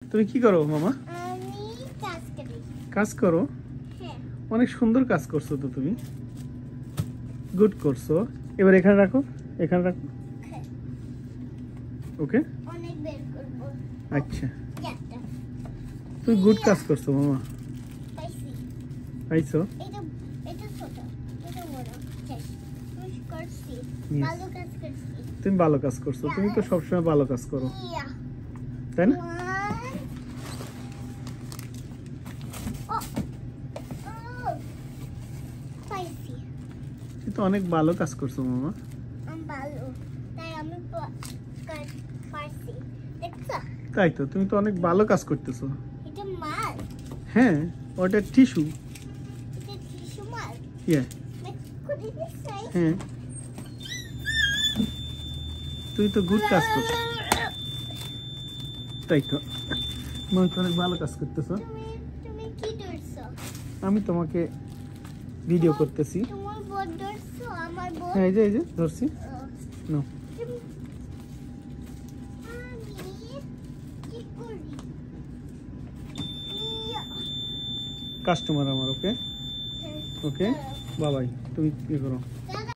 তুমি কি করো মামা? আমি কাজ করি। কাজ করো? হ্যাঁ। অনেক সুন্দর কাজ করছো তো তুমি, গুড করছো। এবার এখানে রাখো, এখানে রাখো। হ্যাঁ। ওকে, অনেক বের করব। আচ্ছা একটা তুমি গুড কাজ করছো মামা। পাইছি। পাইছো? এটা এটা ছোট, এটা বড়। শেষ। আমি করছি। Yes. ভালো কাজ করছি। তুমি ভালো কাজ করছো, তুমি তো সবসময় ভালো কাজ করো, ইয়া। তাই না? পাইছি। তুমি তো অনেক ভালো কাজ করছো মামা। আমি ভালো, তাই আমি পারছি। দেখছো? তাই তো, তুমি তো অনেক ভালো কাজ করতেছো। এটা মাল। হ্যাঁ, ওটা টিস্যু। এটা টিস্যু মাল। ইয়ে, Could it be say? হ্যাঁ, তুমি তো গুড কাজ করছো। তাই তো, তুমি তো অনেক ভালো কাজ করতেছো। তুমি কি ধরছো? আমি তোমাকে ভিডিও করতেছি। তোমার বোর্ড ধরছো? আমার বোর্ড? হ্যাঁ, এই যে ধরছি। নো, আমি কি করি? কাস্টমার আমার। ওকে, ওকে, বাবাই, তুমি কি করো?